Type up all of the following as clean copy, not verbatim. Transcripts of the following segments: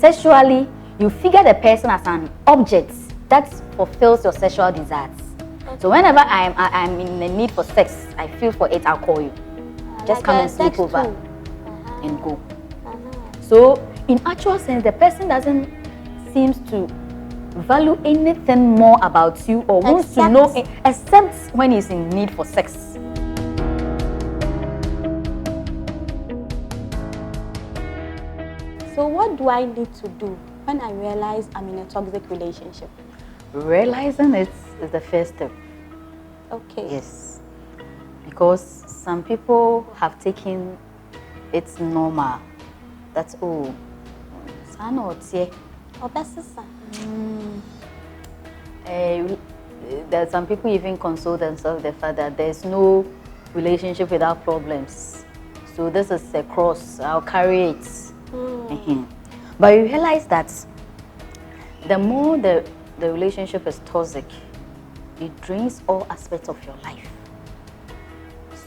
Sexually, you figure the person as an object that fulfills your sexual desires. So whenever I'm in the need for sex, I feel for it, I'll call you. Just Like come a and sleep sex over tool. and go. So in actual sense, the person doesn't seems to value anything more about you or wants to know except when he's in need for sex. So what do I need to do when I realize I'm in a toxic relationship? Realizing it is the first step. Okay. Yes. Because some people have taken it normal. That's all. There are some people even console themselves the fact that there's no relationship without problems. So this is a cross, I'll carry it. But you realize that the more the relationship is toxic, it drains all aspects of your life.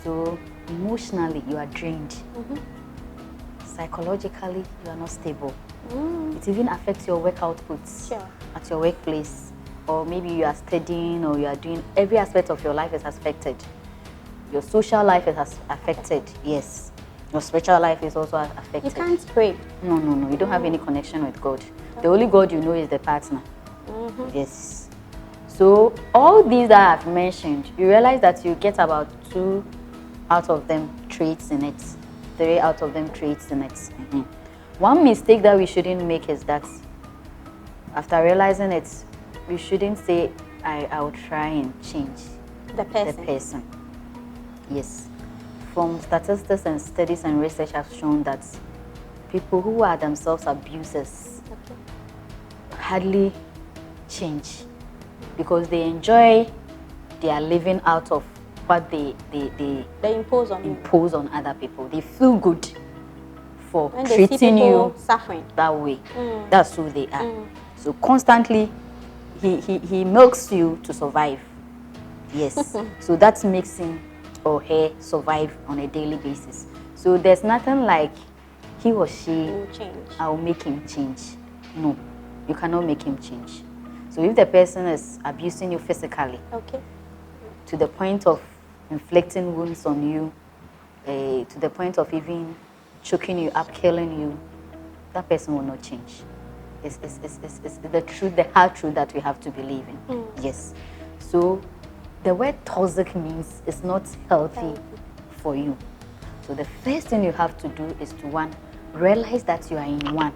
So emotionally, you are drained. Psychologically, you are not stable. It even affects your work outputs at your workplace. Or maybe you are studying or you are doing, every aspect of your life is affected. Your social life is affected, yes. Your spiritual life is also affected. You can't pray. No. You don't have any connection with God. The only God you know is the partner. Yes. So all these that I've mentioned, you realize that you get about 2 out of them traits in it. 3 out of them traits in it. One mistake that we shouldn't make is that after realizing it, we shouldn't say, I'll try and change the person. Yes. From statistics and studies and research have shown that people who are themselves abusers hardly change because they enjoy their living out of what they impose on other people. They feel good for when treating you suffering that way. That's who they are. So constantly he milks you to survive. Yes. So that makes him or her survive on a daily basis. So there's nothing like he or she I'll make him change. No, you cannot make him change. So if the person is abusing you physically, to the point of inflicting wounds on you, to the point of even choking you up, killing you, that person will not change. It's the truth, the hard truth that we have to believe in. Yes. So the word toxic means it's not healthy for you. So the first thing you have to do is to, one, realize that you are in one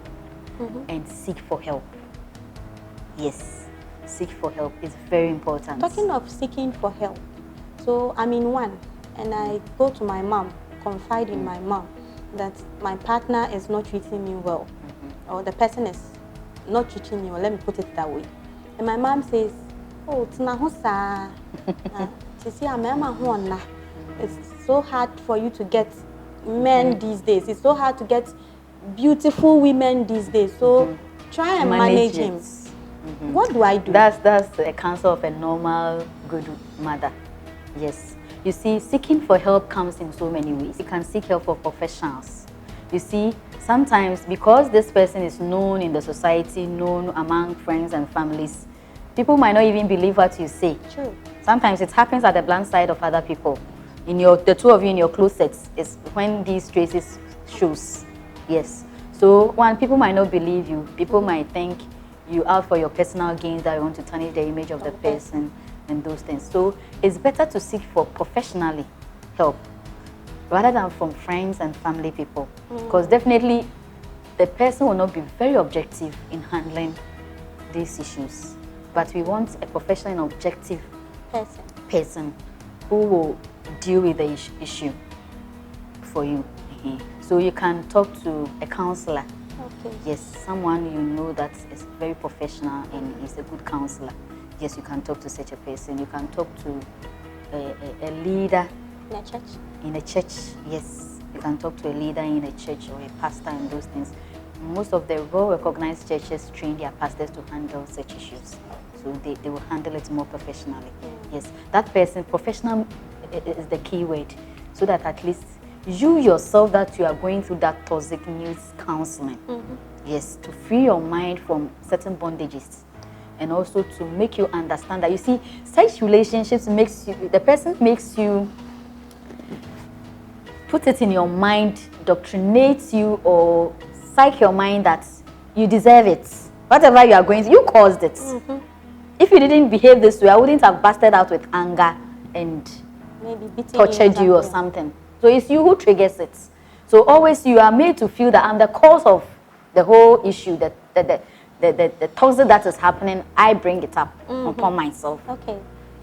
and seek for help. Yes, seek for help is very important. Talking of seeking for help, so I'm in one and I go to my mom, confide in my mom that my partner is not treating me well, or the person is not treating me well, let me put it that way. And my mom says, oh, it's so hard for you to get men these days. It's so hard to get beautiful women these days. So try and manage him. What do I do? That's a counsel of a normal, good mother. Yes. You see, seeking for help comes in so many ways. You can seek help for professionals. You see, sometimes because this person is known in the society, known among friends and families, people might not even believe what you say. True. Sometimes it happens at the blind side of other people. The two of you in your closets is when these traces shows. Yes. So when people might not believe you, people might think you out for your personal gains, that you want to tarnish the image of the person and those things. So it's better to seek for professionally help rather than from friends and family people, because definitely the person will not be very objective in handling these issues. But we want a professional and objective person who will deal with the issue for you. So you can talk to a counselor. Yes, someone you know that is very professional and is a good counselor. Yes, you can talk to such a person. You can talk to a leader in a church. Yes, you can talk to a leader in a church or a pastor and those things. Most of the well-recognized churches train their pastors to handle such issues. So they will handle it more professionally. Yes, that person, professional is the key word, so that at least you yourself that you are going through that toxic news counseling. Yes, to free your mind from certain bondages, and also to make you understand that, you see, such relationships the person makes you put it in your mind, doctrinates you, or psych your mind that you deserve it. Whatever you are going through, you caused it. If you didn't behave this way, I wouldn't have busted out with anger and maybe tortured you or something. So it's you who triggers it. So always you are made to feel that I'm the cause of the whole issue, the toxic that is happening. I bring it up upon myself. Okay.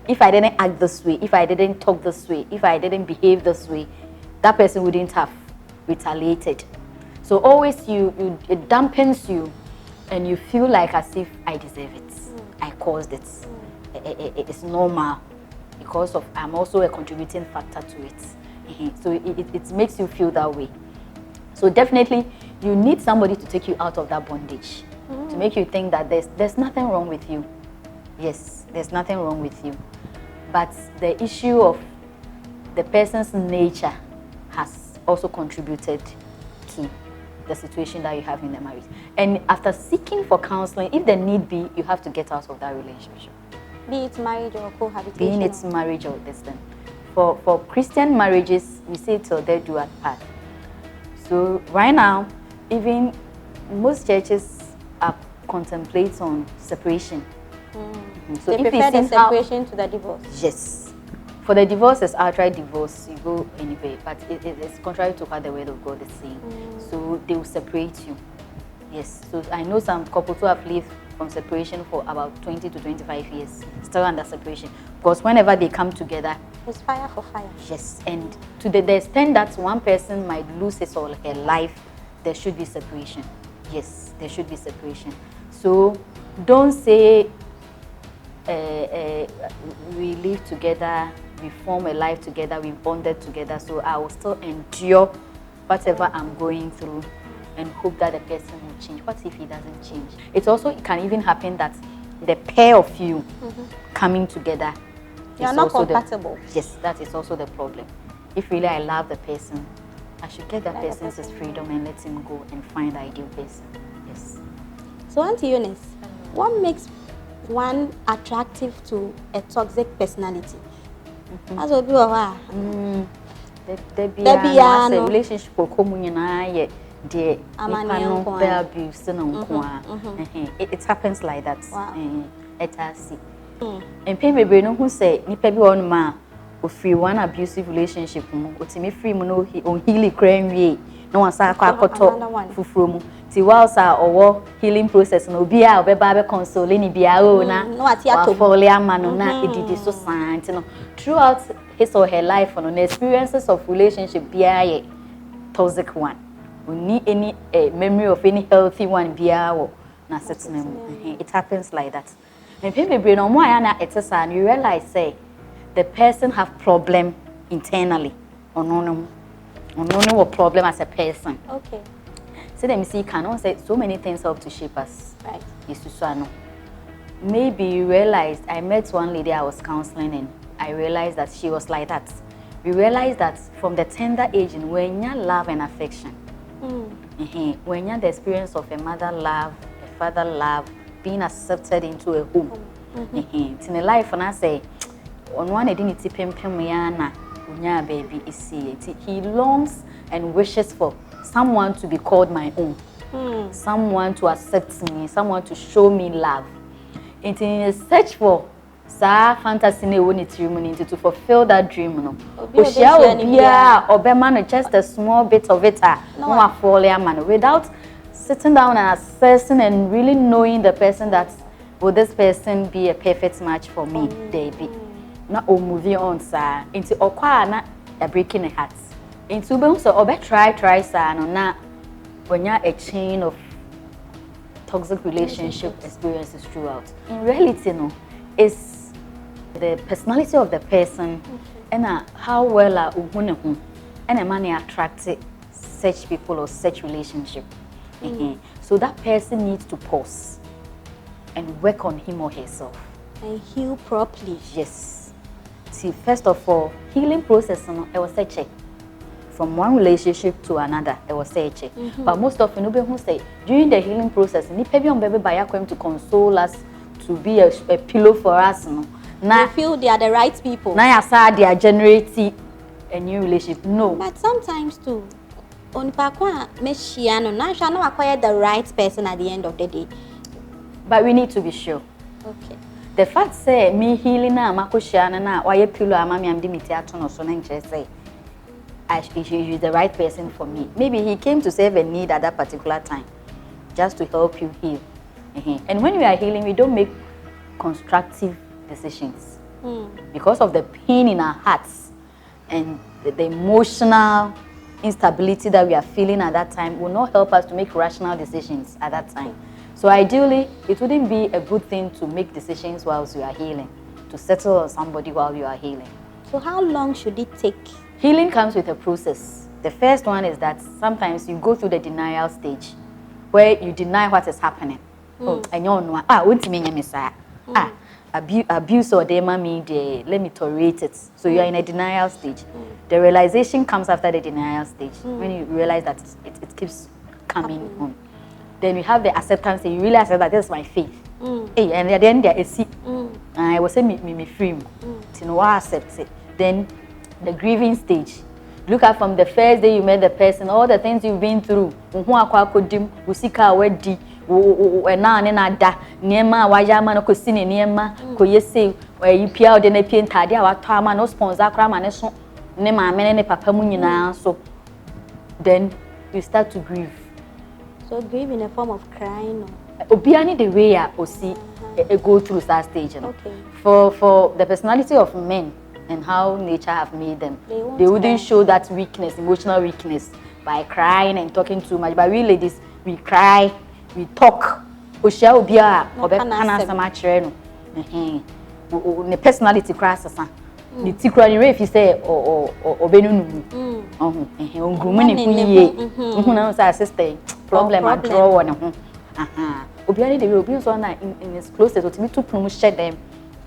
If I didn't act this way, if I didn't talk this way, if I didn't behave this way, that person wouldn't have retaliated. So always it dampens you, and you feel like as if I deserve it. I caused it. It's normal because of I'm also a contributing factor to it. So it makes you feel that way. So definitely you need somebody to take you out of that bondage, to make you think that there's nothing wrong with you. Yes, there's nothing wrong with you. But the issue of the person's nature has also contributed to the situation that you have in the marriage. And after seeking for counseling, if the need be, you have to get out of that relationship. Be it marriage or cohabitation. Being it's marriage or distant. For Christian marriages, we say till they do at part. So right now, even most churches are contemplating on separation. So they prefer the separation to the divorce? Yes. For the divorce, it's outright divorce. You go anyway, but it's contrary to what the word of God is saying. So they will separate you. Yes. So I know some couples who have lived from separation for about 20 to 25 years, still under separation. Because whenever they come together, it's fire for fire. Yes. And to the extent that one person might lose his or her life, there should be separation. Yes, there should be separation. So don't say we live together, we form a life together, we bonded together, so I will still endure whatever I'm going through and hope that the person will change. What if he doesn't change? It can even happen that the pair of you coming together, you are not compatible. Yes, that is also the problem. If really I love the person, I should get that person's freedom and let him go and find the ideal person. Yes. So Auntie Eunice, what makes one attractive to a toxic personality? As a relationship it happens like that. And maybe no who say nipa bi on ma free one abusive relationship otimi free mu no healing cran wie no wasa akoto fufuro mu ti whilst owo healing process no obi a obeba be console ni bia o na wa fole amano na edidi so sant no throughout his or her life no experiences of relationship bia toxic one. We need any memory of any healthy one bia na setting. It happens like that. And people bring on more and you realize say the person have problem internally or no problem as a person. Okay. So let me see, cannot say so many things help to shape us. Right. Maybe you realized, I met one lady I was counseling and I realized that she was like that. We realized that from the tender age in when you love and affection, when you the experience of a mother love, a father love, being accepted into a home. In a life, and I say, on one identity, baby is see. He longs and wishes for someone to be called my own, someone to accept me, someone to show me love. And in a search for fantasy, to fulfill that dream, just a small bit of it, without sitting down and assessing and really knowing the person that will this person be a perfect match for me, baby. Not moving on, sir. Into okwana a breaking a heart. Into boom so try sir no na when you're a chain of toxic relationship experiences throughout. In reality, no, it's the personality of the person and how well and a money attracted such people or such relationship. So that person needs to pause and work on him or herself and heal properly. Yes. See, first of all, healing process I was such a from one relationship to another. It was say, but most often, who say during the healing process, ni pebi on baby by going to console us, to be a pillow for us. No, now feel they are the right people. Now they are generating a new relationship. No, but sometimes too. On pakwa meshiano, now shall not acquire the right person at the end of the day. But we need to be sure. Okay. The fact say me healing na makoshiana na why pillow amami am dimiti atono so na say he's the right person for me. Maybe he came to serve a need at that particular time, just to help you heal. And when we are healing, we don't make constructive decisions because of the pain in our hearts and the emotional instability that we are feeling at that time will not help us to make rational decisions at that time. So ideally, it wouldn't be a good thing to make decisions whilst you are healing, to settle on somebody while you are healing. So how long should it take? Healing comes with a process. The first one is that sometimes you go through the denial stage, where you deny what is happening. Abuse or let me tolerate it. So you are in a denial stage. The realization comes after the denial stage, when you realize that it keeps coming on. Then you have the acceptance. You really accept that this is my faith. Hey, and at the end there is I was saying me free. You know, I accept it. Then the grieving stage. Look at from the first day you met the person, all the things you've been through. Na da niema wajama no kosine niema koyese yipia ode na pie ntade a wato ama no sponsor kra ma ne so ne maame ne papa mu nyina so. Then you start to grieve. So grieve in a form of crying. Obiani the way I see go through that stage. Okay. For the personality of men and how nature have made them, they wouldn't show that weakness, emotional weakness, by crying and talking too much. But we ladies, we cry, we talk. Oshia obia obekana sama kire no. Ne personality crash asa. Ni tikura ni if you say obenunu. Ongumu ni kuye. Na say sister problem I draw one. Obia ni the way obi so na in his closest otimi to prum share them.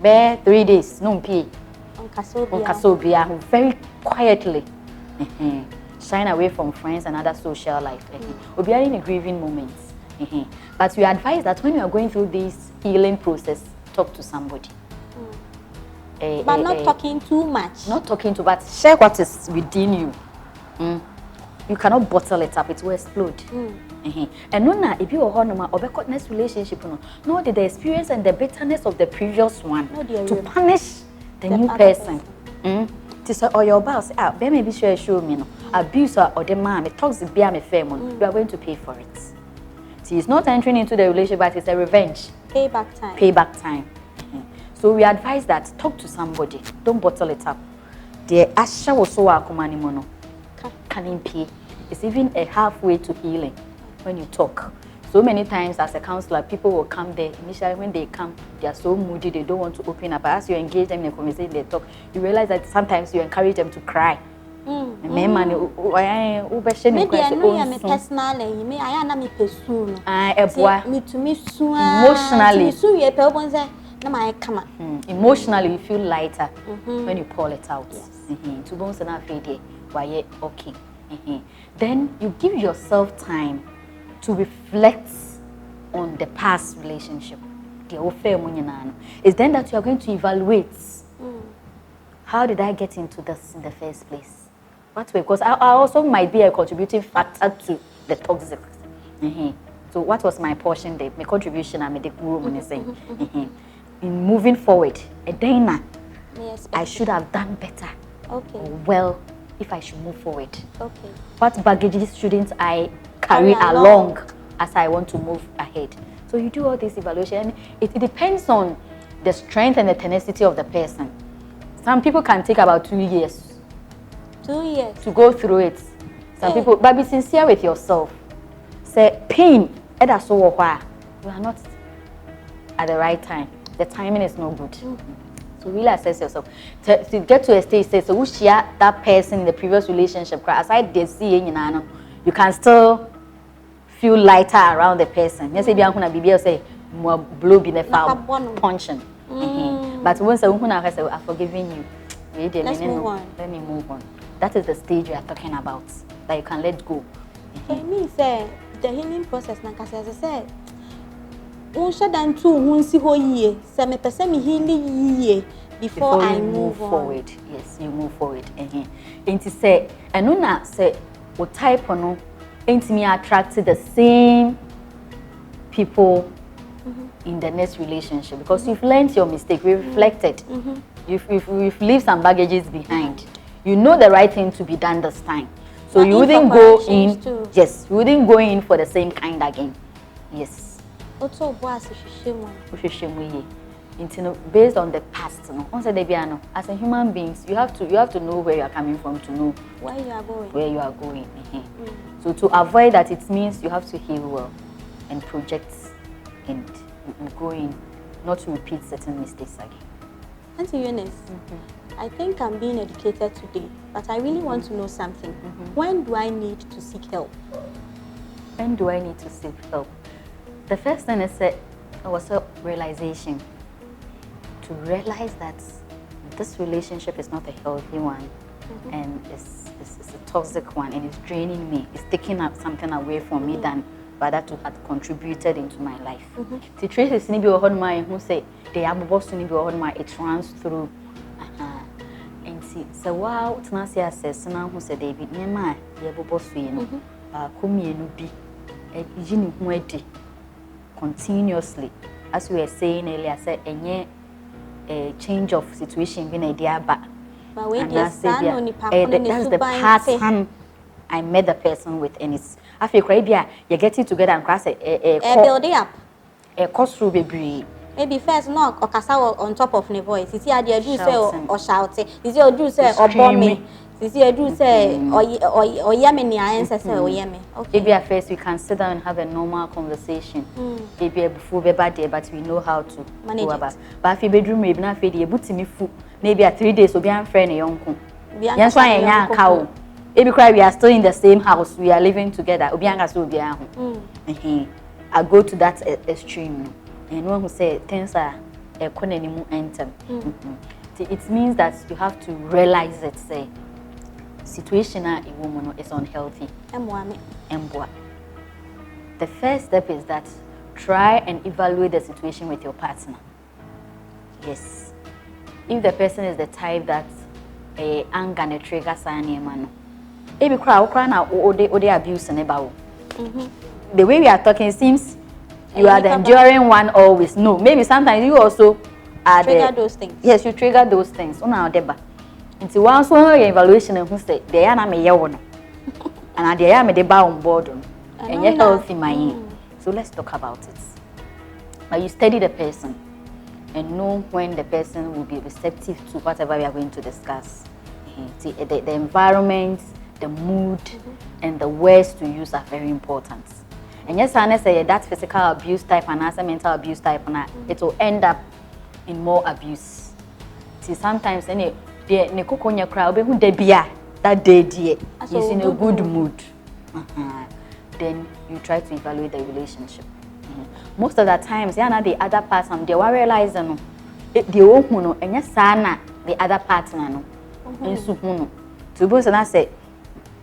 Be 3 days no pay. On Kasobia very quietly. Shine away from friends and other social life. Obi are in a grieving moments. But we advise that when you are going through this healing process, talk to somebody. But not talking too much. Not talking too much. Share what is within you. You cannot bottle it up; it will explode. And no, if you are on a next relationship, no, the experience and the bitterness of the previous one to punish the new person. Or your boss, maybe show me no abuse or the man, it talks the beer me family. You are going to pay for it. See, it's not entering into the relationship, but it's a revenge. Payback time. Payback time. So we advise that talk to somebody. Don't bottle it up. The asha was so akumani mono. Can pay. It's even a halfway to healing when you talk. So many times as a counselor, people will come there. Initially, when they come, they are so moody, they don't want to open up. But as you engage them in a conversation, they talk, you realize that sometimes you encourage them to cry. Maybe I know you personally. Me, I am me person. Emotionally, you feel lighter when you pour it out. To bones and afraid, why okay. Then you give yourself time to reflect on the past relationship. It's then that you are going to evaluate. How did I get into this in the first place? What way? Because I also might be a contributing factor to the toxic. So what was my portion there? My contribution I made the room in moving forward. I should have done better. Okay. Well, if I should move forward. Okay. What baggages shouldn't I carry along as I want to move ahead? So you do all this evaluation. It depends on the strength and the tenacity of the person. Some people can take about 2 years. 2 years to go through it. Some people, but be sincere with yourself. Say pain, that's so why you are not at the right time. The timing is no good. So really assess yourself. To get to a stage, say so. Who share that person in the previous relationship? Aside they see you can still feel lighter around the person. Yes, if you want to be say more blow be the foul punching. But once I've forgiven you, let's move on. Let me move on. That is the stage we are talking about, that you can let go. It means the healing process, like I said, before I move forward. Yes, you move forward. And to say, and no, not say, what type of no, ain't me attracted the same people in the next relationship, because you've learned your mistake, we've reflected, you've left some baggages behind. You know the right thing to be done this time. So you wouldn't go in, yes, you wouldn't go in for the same kind again. Yes. Also, based on the past, as a human beings, you have to know where you are coming from to know where you are going. Where you are going. So to avoid that, it means you have to heal well and project and go in, not to repeat certain mistakes again. Auntie Eunice, I think I'm being educated today, but I really want to know something. When do I need to seek help? When do I need to seek help? The first thing is it was a realization. To realize that this relationship is not a healthy one, and it's a toxic one, and it's draining me. It's taking up something away from me than rather to have contributed into my life. The truth is, maybe who say they are supposed to be it runs through. And see, so wow, it's not say now who said David, Nema, the supposed to come be continuously, as we were saying earlier, said a change of situation being a dear back. That's the pattern I met the person with, and it's I feel you're getting together and cross a building up a cost through baby. Maybe first knock or cast on top of the voice. Is here the do say or shout? Is your do say or bomb me? Is here do say or yammy ancestor or yammy? Okay. Maybe at first we can sit down and have a normal conversation. Maybe before we bad day, but we know how to manage it. But if you bedroom maybe not feel able to me food, maybe at 3 days will be unfriend a young yes, why a cow. Maybe cry we are still in the same house, we are living together. I go to that extreme. And one who say things are economy enter. It means that you have to realize it. Say, situation a woman is unhealthy. The first step is that try and evaluate the situation with your partner. Yes, if the person is the type that anger and trigger sign man, maybe cry now or they abuse and about. The way we are talking seems. You are the enduring one always. No, maybe sometimes you also are trigger those things. Yes, you trigger those things. Until once one evaluation and who say they are not me and they are me the bar on board and you're healthy mind. So let's talk about it. But you study the person and know when the person will be receptive to whatever we are going to discuss. The environment, the mood, and the words to use are very important. And yes, I say that physical abuse type and as a mental abuse type, it will end up in more abuse. See, sometimes any the coconia crowd be who they be that day is in a good mood. Then you try to evaluate the relationship. Most of the times, the other person they will realize they won't and yes, the other partner no. To both and I say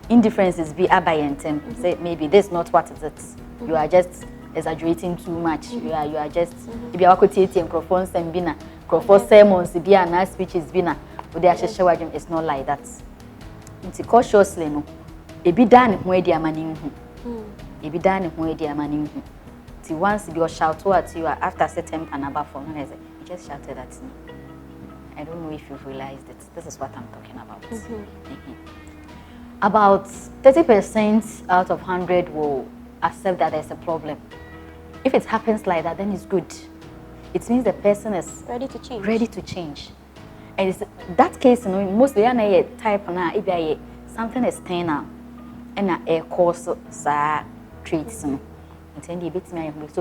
indifferences be abayantem. Say maybe this is not what it is. You are just exaggerating too much. You are just if you are quoting microphones and bina, microphone sermons, be a nice speeches bina. But they are it's not like that. It's cautiously no. It be done where they are manning. It be done where they are manning. See once you shout at you after certain panaba for no, you just shouted at me. I don't know if you've realized it. This is what I'm talking about. About 30% out of 100 will accept that there's a problem. If it happens like that, then it's good. It means the person is ready to change. And it's that case, mostly type if something is staying out and a course traits. So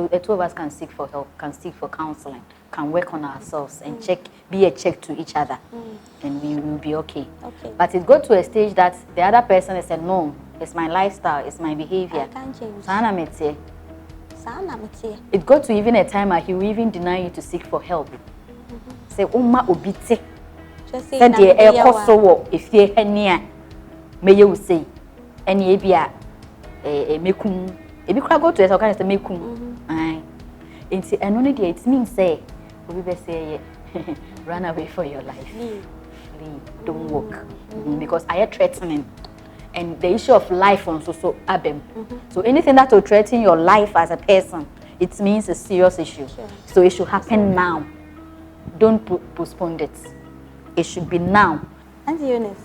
the two of us can seek for help, can seek for counseling, can work on ourselves and be a check to each other, and we will be okay. But it got to a stage that the other person is a no. It's my lifestyle, it's my behavior. I can't change. It got to even a time where he will even deny you to seek for help. Say, Uma obite. Said the air cost if you near. meye will say any ebia mekum ebi kura go to yes okay say mekum nti eno ne dey it means say obi be say run away for your life. Flee. Don't walk. Because I am threatening. And the issue of life on so abem. So anything that will threaten your life as a person, it means a serious issue. Sure. So it should happen now. Don't postpone it. It should be now. Auntie Eunice,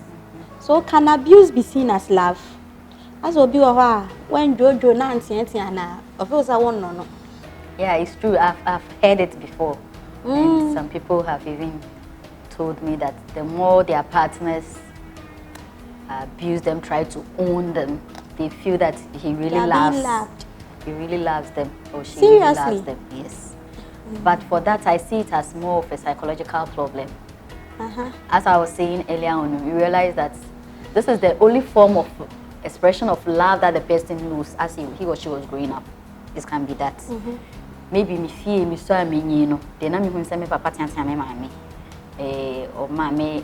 so can abuse be seen as love? As will be when Jojo Nancy and of course I won't know. Yeah, it's true. I've heard it before. And some people have even told me that the more their partners abuse them, try to own them, they feel that he really he really loves them, or she really loves them. Yes. But for that, I see it as more of a psychological problem. As I was saying earlier on, we realize that this is the only form of expression of love that the person knows as he or she was growing up. This can be that. Maybe me feel me so me no. Then I'm going to say me papa tianta me mami. Or mami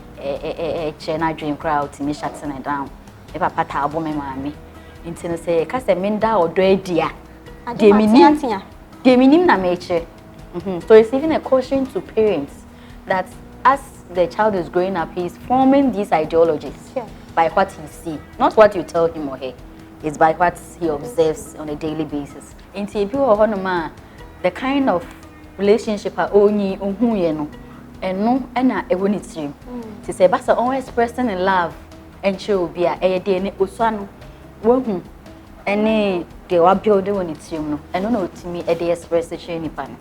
chena dream crowd me shutting it down. Me papa tabo me mami. Into say kase menda or do dia. De minim na meche. So it's even a caution to parents that as the child is growing up, he is forming these ideologies by what he sees, not what you tell him or her. It's by what he observes on a daily basis. Into the kind of relationship I only and no and I won't see. To say, but always expressing in love and she will be a day usano. Well, any they were building when it's you and no to me a day express the chain pan.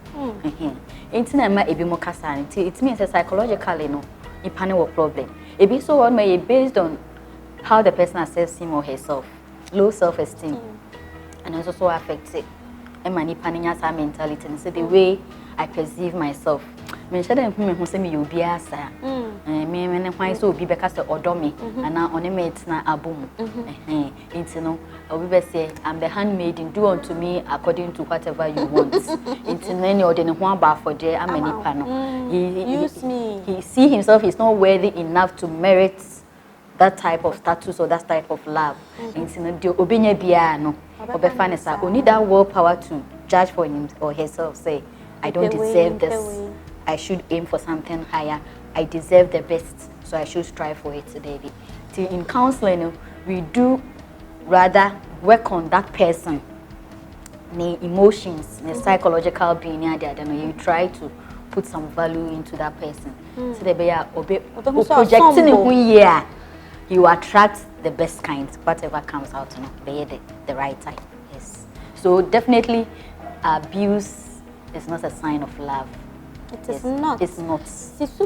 Internet might be more casanity. It means psychologically no, a panel problem. It be so on may based on how the person assesses him or herself, low self-esteem, and also affected. And my nipanias mentality and so the way I perceive myself. Me share them who say me you be asa. Me why so be because the odomi and now on na abum. Into no I will say I'm the handmaiden, do unto me according to whatever you want. Into any or then one bar for there I'm any panel. He see himself he's not worthy enough to merit that type of status or that type of love. Into no the obenya bia no. Only that willpower to judge for him or herself, say, I don't deserve this. I should aim for something higher. I deserve the best, so I should strive for it today. In counseling, we do rather work on that person, the emotions, the psychological being. You try to put some value into that person. So they be projecting who you attract the best kind, whatever comes out, the right time. Yes. So definitely, abuse is not a sign of love. It is not. It's not. It's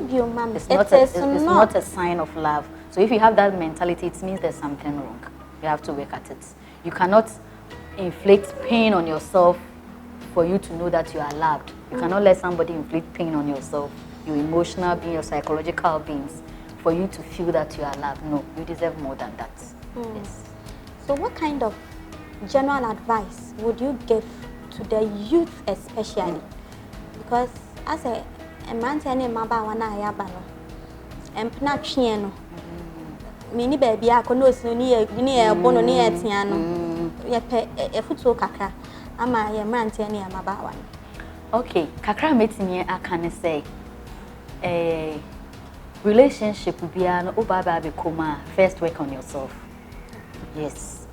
not a sign of love. So if you have that mentality, it means there's something wrong. You have to work at it. You cannot inflict pain on yourself for you to know that you are loved. You cannot let somebody inflict pain on yourself, your emotional being, your psychological beings, for you to feel that you are loved. No, you deserve more than that. Yes. So what kind of general advice would you give to the youth especially? Because as a man saying maba wana ayabano empna twieno mini baby akono so ni bono ni etiano ye pe efuto kakra ama ye mrante ne maba wana. Okay, kakra metimi aka ne say relationship bia no obaba be koma first work on yourself. Yes.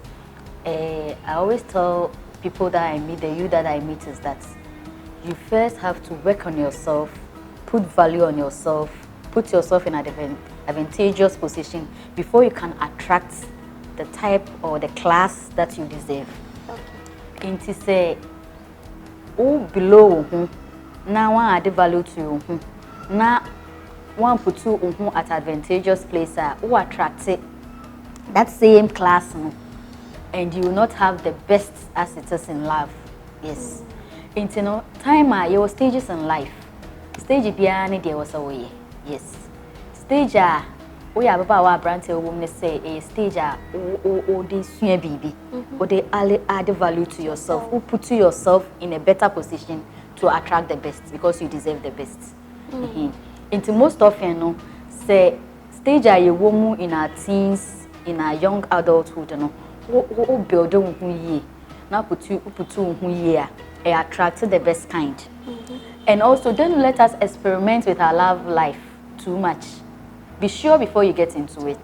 I always tell people that I meet, the you that I meet, is that you first have to work on yourself, put value on yourself, put yourself in an advantageous position before you can attract the type or the class that you deserve. Okay. Inti say, oh below now one add value to you. Now one put you at advantageous place who attract it, that same class, and you will not have the best as it is in love. Yes. Into no time your stages in life. Stage biani there was a way. Yes. Stage we have about our brand woman say a stage this baby. Or they add value to yourself, who put yourself in a better position to attract the best because you deserve the best. Into most often no say stage a woman in our teens in our young adulthood, you know, what build on now put you here, attract the best kind. And also, don't let us experiment with our love life too much. Be sure before you get into it.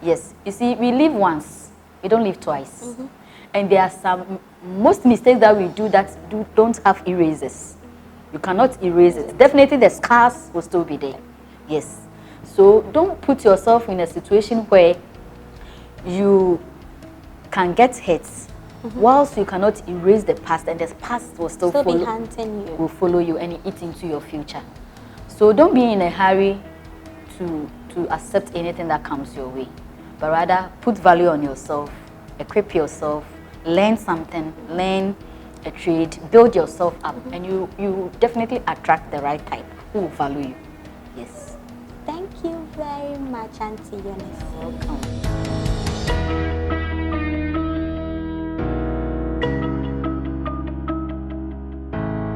Yes, you see, we live once, we don't live twice. And there are some most mistakes that we do that don't have erasers. You cannot erase it. Definitely the scars will still be there. Yes. So don't put yourself in a situation where you can get hit whilst you cannot erase the past, and the past will still be haunting you. Will follow you and eat into your future. So don't be in a hurry to accept anything that comes your way, but rather put value on yourself, equip yourself, learn something, learn a trade, build yourself up, and you definitely attract the right type who will value you. Yes. Thank you very much, Auntie Eunice. Welcome.